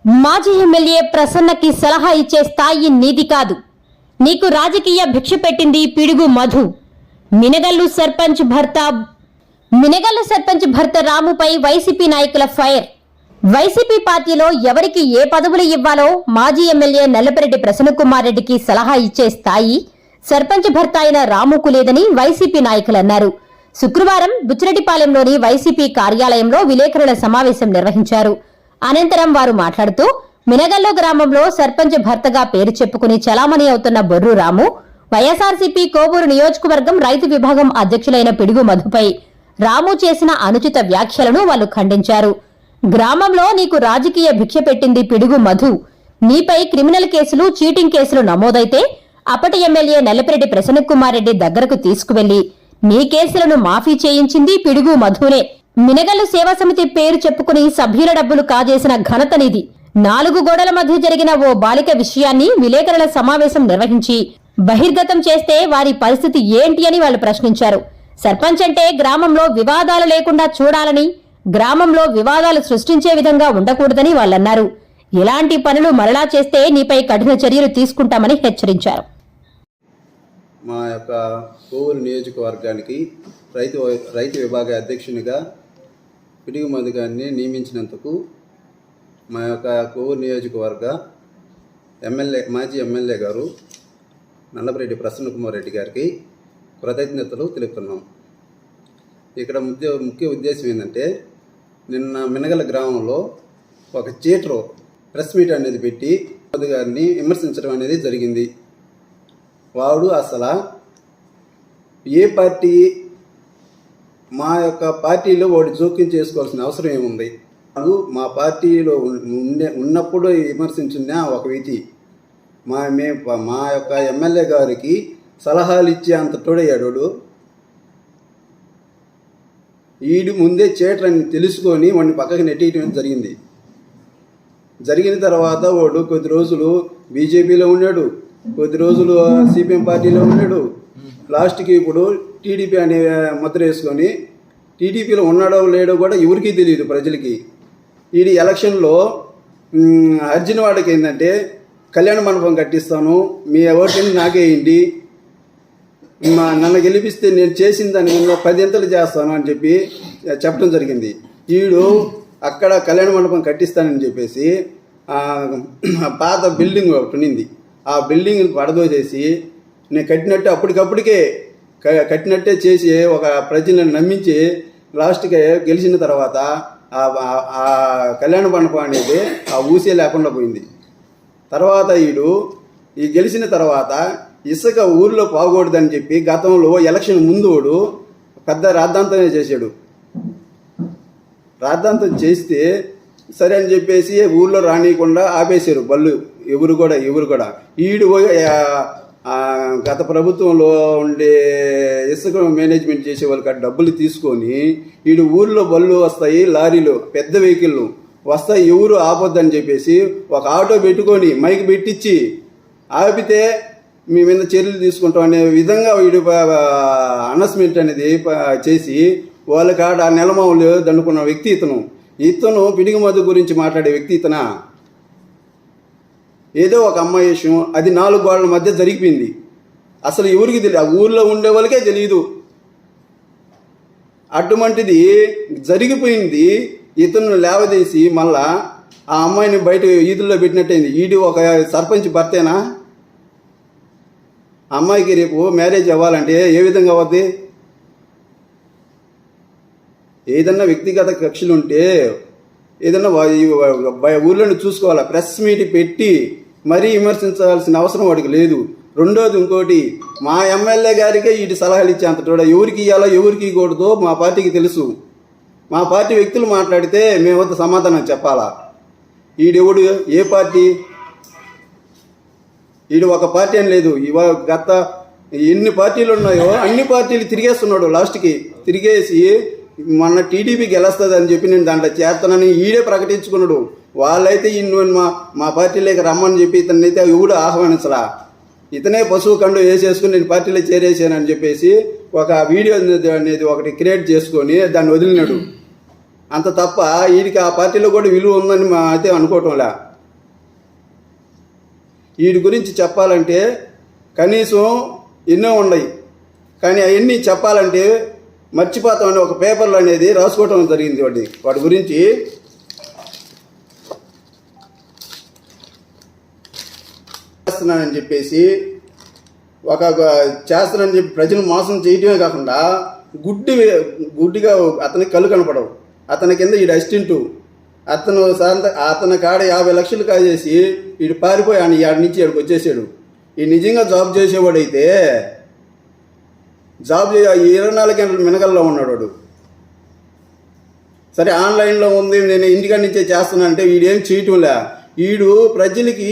మాజీ ఎమ్మెల్యే ప్రసన్నకి సలహా ఇచ్చే స్థాయి నీది కాదు. నీకు రాజకీయ భిక్ష పెట్టింది పిడుగు మధు. మినగల్లు సర్పంచ్ భర్త రాముపై వైసీపీ నాయకుల ఫైర్. వైసీపీ పార్టీలో ఎవరికి ఏ పదవులు ఇవ్వాలో మాజీ ఎమ్మెల్యే నల్లపరెడ్డి ప్రసన్నకుమార్ రెడ్డికి సలహా ఇచ్చే స్థాయి సర్పంచ్ భర్త అయిన రాముకు లేదని వైసీపీ నాయకులు అన్నారు. శుక్రవారం బుచ్చిరెడ్డిపాలెంలోని వైసీపీ కార్యాలయంలో విలేకరుల సమావేశం నిర్వహించారు. అనంతరం వారు మాట్లాడుతూ మినగల్లు గ్రామంలో సర్పంచ్ భర్తగా పేరు చెప్పుకుని చలామణి అవుతున్న బొర్రు రాము, వైఎస్ఆర్సీపీ కోవూరు నియోజకవర్గం రైతు విభాగం అధ్యక్షులైన పిడుగు మధుపై రాము చేసిన అనుచిత వ్యాఖ్యలను వాళ్ళు ఖండించారు. గ్రామంలో నీకు రాజకీయ భిక్ష పెట్టింది పిడుగు మధు. నీపై క్రిమినల్ కేసులు, చీటింగ్ కేసులు నమోదైతే అప్పటి ఎమ్మెల్యే నల్లపరెడ్డి ప్రసన్నకుమార్ రెడ్డి దగ్గరకు తీసుకువెళ్లి నీ కేసులను మాఫీ చేయించింది పిడుగు మధునే. మినగల్లు సేవా సమితి పేరు చెప్పుకుని సభ్యుల డబ్బులు కాజేసిన ఘనత నీది. 4 గోడల మధ్య జరిగిన ఓ బాలిక విషయాన్ని విలేకరుల సమావేశం నిర్వహించి బహిర్గతం చేస్తే వారి పరిస్థితి ఏంటి అని వాళ్ళు ప్రశ్నించారు. సర్పంచ్ అంటే గ్రామంలో వివాదాలు లేకుండా చూడాలని, గ్రామంలో వివాదాలు సృష్టించే విధంగా ఉండకూడదని వాళ్ళన్నారు. ఇలాంటి పనులు మరలా చేస్తే నీపై కఠిన చర్యలు తీసుకుంటామని హెచ్చరించారు. మా యొక్క కోవూరు నియోజకవర్గానికి రైతు విభాగ అధ్యక్షునిగా పిడుగు మధు గారిని నియమించినందుకు మా యొక్క కోవూరు నియోజకవర్గ మాజీ ఎమ్మెల్యే గారు నల్లపరెడ్డి ప్రసన్నకుమార్ రెడ్డి గారికి కృతజ్ఞతలు తెలుపుతున్నాం. ఇక్కడ ముఖ్య ఉద్దేశం ఏంటంటే, నిన్న మినగల గ్రామంలో ఒక చీటరు ప్రెస్ మీట్ అనేది పెట్టి మధు గారిని విమర్శించడం అనేది జరిగింది. వాడు అసలు ఏ పార్టీ, మా యొక్క పార్టీలో వాడు జోక్యం చేసుకోవాల్సిన అవసరం ఏముంది? వాడు మా పార్టీలో ఉన్నప్పుడు విమర్శించిన ఒక వ్యక్తి మా యొక్క ఎమ్మెల్యే గారికి సలహాలు ఇచ్చే అంత తోడయ్యాడు. వీడు ముందే చేటరని తెలుసుకొని వాడిని పక్కకి నెట్టేయటం జరిగిన తర్వాత వాడు కొద్ది రోజులు బీజేపీలో ఉన్నాడు, కొద్ది రోజులు సిపిఎం పార్టీలో ఉన్నాడు. లాస్ట్కి ఇప్పుడు టీడీపీ అనే ముద్ర వేసుకొని టీడీపీలో ఉన్నాడో లేడో కూడా ఎవరికీ తెలియదు ప్రజలకి. వీడి ఎలక్షన్లో అర్జునవాడకి ఏంటంటే, కళ్యాణ మండపం కట్టిస్తాను, మీ ఓటుని నాకేయండి, నన్ను గెలిపిస్తే నేను చేసిన దాని మీద 10 ఇంతలు చేస్తాను అని చెప్పి చెప్పడం జరిగింది. వీడు అక్కడ కళ్యాణ మండపం కట్టిస్తానని చెప్పేసి పాత బిల్డింగ్ ఒకటి ఉన్నింది, ఆ బిల్డింగ్ పడదోసేసి నేను కట్టినట్టు అప్పటికప్పటికే కట్టినట్టే చేసి ఒక ప్రజలను నమ్మించి లాస్ట్కి గెలిచిన తర్వాత ఆ కళ్యాణ మండపం అనేది ఆ ఊసే లేకుండా పోయింది. తర్వాత ఈ గెలిచిన తర్వాత ఇసుక ఊర్లో పోకూడదని చెప్పి గతంలో ఎలక్షన్ ముందు పెద్ద రాద్ధాంతమే చేశాడు. రాద్ధాంతం చేస్తే సరే అని చెప్పేసి ఊర్లో రానియకుండా ఆపేశారు బళ్ళు ఎవరు కూడా. ఈడు గత ప్రభుత్వంలో ఉండే ఇసుక మేనేజ్మెంట్ చేసే వాళ్ళకి డబ్బులు తీసుకొని వీడు ఊర్లో బళ్ళు వస్తాయి, లారీలు పెద్ద వెహికల్లు వస్తాయి, ఎవరు ఆపొద్దని చెప్పేసి ఒక ఆటో పెట్టుకొని మైక్ పెట్టించి ఆపితే మీ మీద చర్యలు తీసుకుంటాం అనే విధంగా వీడు అనౌన్స్మెంట్ అనేది చేసి వాళ్ళ కాడ నెలమావులు దండుకున్న వ్యక్తి ఇతను పిడుగు మధు గురించి మాట్లాడే వ్యక్తి ఇతనా? ఏదో ఒక అమ్మాయి విషయం అది 4 గోడల మధ్య జరిగిపోయింది. అసలు ఎవరికి తెలియదు, ఆ ఊర్లో ఉండే వాళ్ళకే తెలియదు. అటువంటిది జరిగిపోయింది. ఇతను లేవదీసి మళ్ళా ఆ అమ్మాయిని బయట ఈదుల్లో పెట్టినట్టయింది. ఈడు ఒక సర్పంచ్ భర్తేనా? అమ్మాయికి రేపు మ్యారేజ్ అవ్వాలంటే ఏ విధంగా అవుద్ది? ఏదన్నా వ్యక్తిగత కక్షలు ఉంటే ఏదన్నా ఊళ్ళోని చూసుకోవాలా. ప్రెస్ మీట్ పెట్టి మరీ విమర్శించాల్సిన అవసరం వాడికి లేదు. రెండోది ఇంకోటి, మా ఎమ్మెల్యే గారికే వీటి సలహాలు ఇచ్చే అంత ఎవరికి ఇవ్వాలో ఎవరికి ఇవ్వకూడదో మా పార్టీకి తెలుసు. మా పార్టీ వ్యక్తులు మాట్లాడితే మేమంతా సమాధానం చెప్పాలా? ఈడెవడు ఏ పార్టీ? ఈడు ఒక పార్టీ అని లేదు. గత ఎన్ని పార్టీలు ఉన్నాయో అన్ని పార్టీలు తిరిగేస్తున్నాడు. లాస్ట్కి తిరిగేసి మొన్న టీడీపీకి గెలుస్తుంది అని చెప్పి నేను దాంట్లో చేస్తానని ఈడే ప్రకటించుకున్నాడు. వాళ్ళైతే మా పార్టీలోకి రమ్మని చెప్పి ఇతనైతే ఎవడు ఆహ్వానించలా. ఇతనే పశువు కండు వేసేసుకుని నేను పార్టీలో చేరేసానని చెప్పేసి ఒక వీడియో అనేది ఒకటి క్రియేట్ చేసుకొని దాన్ని వదిలినాడు. అంత తప్ప వీడికి ఆ పార్టీలో కూడా విలువ ఉందని అయితే అనుకోవటంలే. వీటి గురించి చెప్పాలంటే కనీసం ఎన్నో ఉన్నాయి, కానీ అవన్నీ చెప్పాలంటే మర్చిపోతామని ఒక పేపర్లు అనేది రాసుకోవటం జరిగింది. వాటి గురించి చేస్తున్నానని చెప్పేసి చేస్తున్నానని చెప్పి ప్రజలు మోసం చేయటమే కాకుండా గుడ్డిగా అతనికి కళ్ళు కనపడవు. అతని కింద ఈడు అసిస్టెంటు, అతని కాడ 50 లక్షలు కాజేసి వీడు పారిపోయి ఆడి నుంచి ఇక్కడికి వచ్చేసాడు. ఈ నిజంగా జాబ్ చేసేవాడైతే జాబ్ 24 గంటలు మినగల్లో ఉన్నాడు వాడు. సరే ఆన్లైన్లో ఉంది, నేను ఇంటికాడి నుంచే చేస్తున్నా అంటే వీడేం చేయటంలే. వీడు ప్రజలకి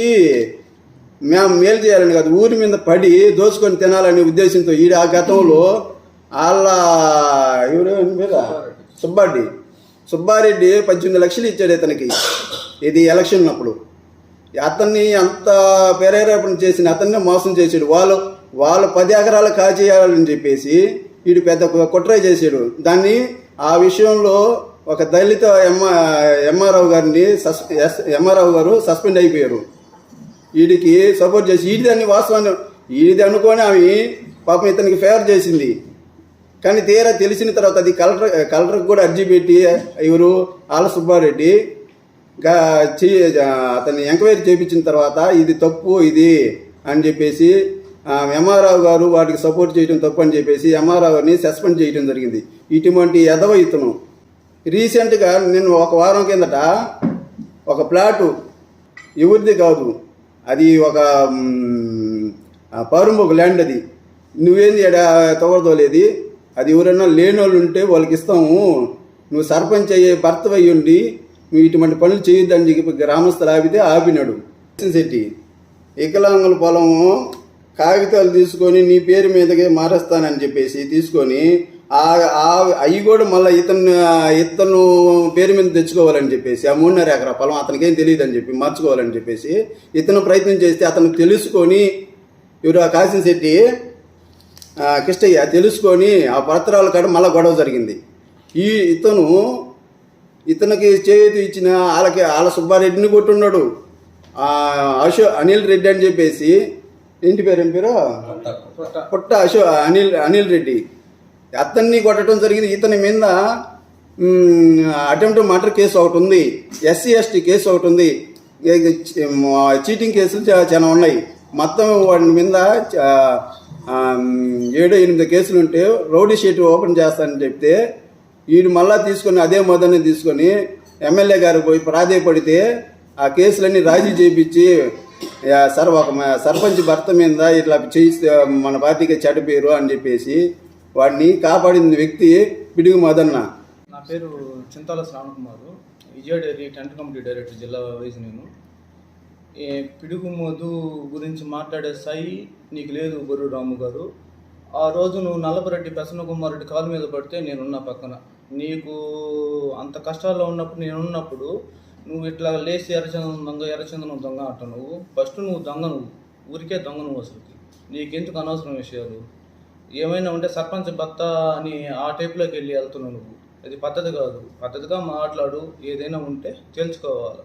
మేము మేలు చేయాలని కాదు, ఊరి మీద పడి దోచుకొని తినాలనే ఉద్దేశంతో ఈడు ఆ గతంలో వాళ్ళ సుబ్బారెడ్డి 18 లక్షలు ఇచ్చాడు ఇతనికి. ఇది ఎలక్షన్ ఉన్నప్పుడు అతన్ని అంత ప్రేరేపణ చేసిన అతన్ని మోసం చేసాడు. వాళ్ళు 10 ఎకరాలు కాజేయాలని చెప్పేసి వీడు పెద్ద కుట్ర చేశాడు. దాన్ని ఆ విషయంలో ఒక దళిత ఎంఆర్ఓ గారు సస్పెండ్ అయిపోయారు. వీడికి సపోర్ట్ చేసి వీడిదాన్ని వాస్తవాన్ని వీడిది అనుకొని ఆమె పాపం ఇతనికి ఫేవర్ చేసింది. కానీ తీరా తెలిసిన తర్వాత అది కలెక్టర్కి కూడా అర్జీ పెట్టి ఎవరు ఆల సుబ్బారెడ్డి అతన్ని ఎంక్వైరీ చేయించిన తర్వాత ఇది తప్పు ఇది అని చెప్పేసి ఎంఆర్ఓ గారు వాటికి సపోర్ట్ చేయడం తప్పు అని చెప్పేసి ఎంఆర్ఓ గారిని సస్పెండ్ చేయడం జరిగింది. ఇటువంటి ఎదవ ఇతను రీసెంట్గా నేను ఒక వారం కిందట ఒక ప్లాటు ఎవరిది కాదు, అది ఒక పౌరంబోకు ల్యాండ్, అది నువ్వేంది తోడదోలేది, అది ఎవరైనా లేని వాళ్ళు ఉంటే వాళ్ళకి ఇస్తాము, నువ్వు సర్పంచ్ అయ్యే భర్త అయ్యుండి నువ్వు ఇటువంటి పనులు చేయొద్దని చెప్పి గ్రామస్తులు ఆపినాడు. శెట్టి వికలాంగుల పొలము కాగితాలు తీసుకొని నీ పేరు మీదకే మారేస్తానని చెప్పేసి తీసుకొని అవి కూడా మళ్ళీ ఇతను పేరు మీద తెచ్చుకోవాలని చెప్పేసి ఆ 3.5 ఎకరా పొలం అతనికేం తెలియదు అని చెప్పి మార్చుకోవాలని చెప్పేసి ఇతను ప్రయత్నం చేస్తే అతను తెలుసుకొని ఎవరు ఆ కాసిన శెట్టి కిష్టయ్య తెలుసుకొని ఆ పత్రాల కాడ మళ్ళీ గొడవ జరిగింది. ఇతనికి చేతి ఇచ్చిన ఆల సుబ్బారెడ్డిని కొట్టున్నాడు. అనిల్ రెడ్డి అని చెప్పేసి ఏం పేరు పుట్ట అనిల్ రెడ్డి అతన్ని కొట్టడం జరిగింది. ఇతని మీద అటెంప్ట్ మర్డర్ కేసు ఒకటి ఉంది, SC ST కేసు ఒకటి ఉంది, చీటింగ్ కేసులు చాలా ఉన్నాయి. మొత్తం వాడి మీద 7-8 కేసులు ఉంటే రౌడీ షీట్ ఓపెన్ చేస్తానని చెప్తే వీడు మళ్ళా తీసుకొని అదే మొదలని తీసుకొని ఎమ్మెల్యే గారికి పోయి ప్రాధేయపడితే ఆ కేసులన్నీ రాజీ చేయించి ఒక సర్పంచ్ భర్త మీద ఇట్లా చేయిస్తే మన పార్టీకి చెడ్డ పేరు అని చెప్పేసి వాడిని కాపాడిన వ్యక్తి పిడుగు మదన్న. నా పేరు చింతాల శ్రావణ్ కుమార్, విజయ డైరీ టెంట్ కమిటీ డైరెక్టర్, జిల్లా వైజ్. నేను పిడుగు మధు గురించి మాట్లాడే స్థాయి నీకు లేదు బొర్రు రాము గారు. ఆ రోజు నువ్వు నల్లపరెడ్డి ప్రసన్న కుమార్ రెడ్డి కాలు మీద పడితే నేనున్నా పక్కన. నీకు అంత కష్టాల్లో ఉన్నప్పుడు నేనున్నప్పుడు నువ్వు ఇట్లా లేచి ఎర్రచందనం దొంగ అంట. నువ్వు ఫస్ట్ నువ్వు దొంగ, నువ్వు ఊరికే దొంగ నువ్వు. అసలుకి నీకెందుకు అనవసరం విషయాలు ఏమైనా ఉంటే సర్పంచ్ భర్త అని ఆ టైప్లోకి వెళ్తున్నావు నువ్వు. అది పద్ధతి కాదు. పద్ధతిగా మాట్లాడు. ఏదైనా ఉంటే తెలుసుకోవాలి.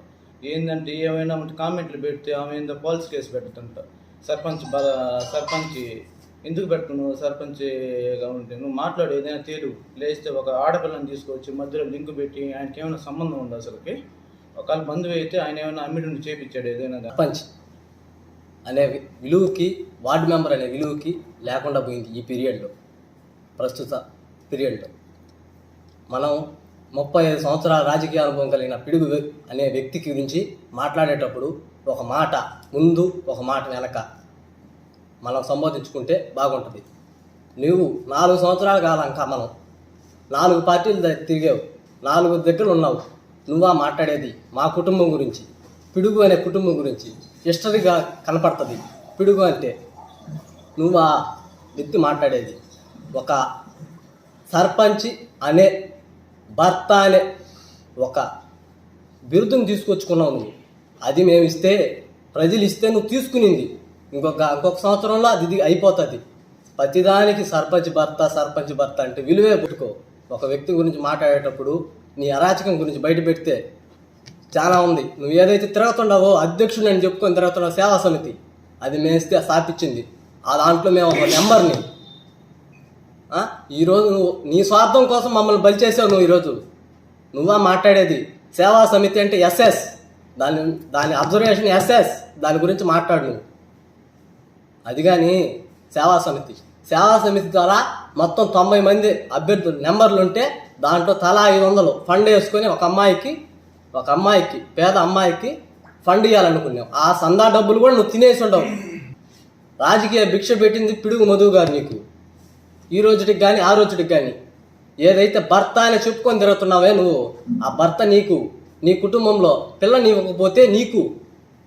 ఏంటంటే ఏమైనా ఉంటే కామెంట్లు పెడితే ఆమె ఏందో పాలసీ కేసు పెడుతుంట. సర్పంచ్ ఎందుకు పెడుతున్నావు? సర్పంచ్గా ఉంటే నువ్వు మాట్లాడు, ఏదైనా తేలు. లేస్తే ఒక ఆడపిల్లని తీసుకొచ్చి మధ్యలో లింక్ పెట్టి ఆయనకి ఏమైనా సంబంధం ఉంది అసలుకి? ఒకవేళ బంధువు అయితే ఆయన ఏమైనా అమ్మిడిని చేపించాడు ఏదైనా? సర్పంచ్ అనే విలువకి, వార్డు మెంబర్ అనే విలువకి లేకుండా పోయింది ఈ పీరియడ్లో, ప్రస్తుత పీరియడ్లో. మనం 35 సంవత్సరాల రాజకీయ అనుభవం కలిగిన పిడుగు అనే వ్యక్తి గురించి మాట్లాడేటప్పుడు ఒక మాట ముందు ఒక మాట వెనక మనం సంబోధించుకుంటే బాగుంటుంది. నువ్వు 4 సంవత్సరాల కాలంక మనం 4 పార్టీలు తిరిగావు, 4 దగ్గర ఉన్నావు. నువ్వా మాట్లాడేది మా కుటుంబం గురించి, పిడుగు అనే కుటుంబం గురించి హిస్టరీగా కనపడుతుంది. పిడుగు అంటే నువ్వా వ్యక్తి మాట్లాడేది ఒక సర్పంచ్ అనే భర్త అనే ఒక బిరుదును తీసుకొచ్చుకున్నావు నువ్వు. అది మేము ఇస్తే, ప్రజలు ఇస్తే నువ్వు తీసుకునింది. ఇంకొక సంవత్సరంలో అది అయిపోతుంది. ప్రతిదానికి సర్పంచ్ భర్త అంటే విలువే పుట్టుకో. ఒక వ్యక్తి గురించి మాట్లాడేటప్పుడు నీ అరాచకం గురించి బయట పెడితే చాలా ఉంది. నువ్వు ఏదైతే తిరుగుతుండవో, అధ్యక్షుడు అని చెప్పుకొని తిరుగుతున్నావు సేవా సమితి, అది మేము స్థాపించింది. ఆ దాంట్లో మేము ఒక నెంబర్ని. ఈరోజు నువ్వు నీ స్వార్థం కోసం మమ్మల్ని బలి చేసావు. నువ్వు ఈరోజు నువ్వా మాట్లాడేది? సేవా సమితి అంటే ఎస్ఎస్, దాని అబ్జర్వేషన్ ఎస్ఎస్, దాని గురించి మాట్లాడు నువ్వు. అది కానీ సేవా సమితి ద్వారా మొత్తం 90 మంది అభ్యర్థులు నెంబర్లు ఉంటే దాంట్లో తలా 500 ఫండ్ వేసుకొని ఒక అమ్మాయికి పేద అమ్మాయికి ఫండ్ ఇవ్వాలనుకున్నావు. ఆ సందా డబ్బులు కూడా నువ్వు తినేసి ఉండవు. రాజకీయ భిక్ష పెట్టింది పిడుగు మధు గారు నీకు. ఈ రోజుటికి కానీ ఆ రోజుటికి కానీ ఏదైతే భర్త అని చెప్పుకొని తిరుగుతున్నావే నువ్వు, ఆ భర్త నీకు నీ కుటుంబంలో పిల్లని ఇవ్వకపోతే నీకు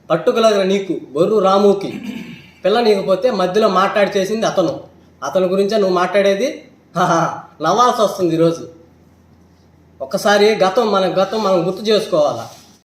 పట్టుకలగిన నీకు బొర్రు రాముకి పిల్ల నీకపోతే మధ్యలో మాట్లాడి చేసింది అతని గురించే నువ్వు మాట్లాడేది. నవ్వాల్సి వస్తుంది ఈరోజు. ఒక్కసారి గతం మనం గుర్తు చేసుకోవాలా.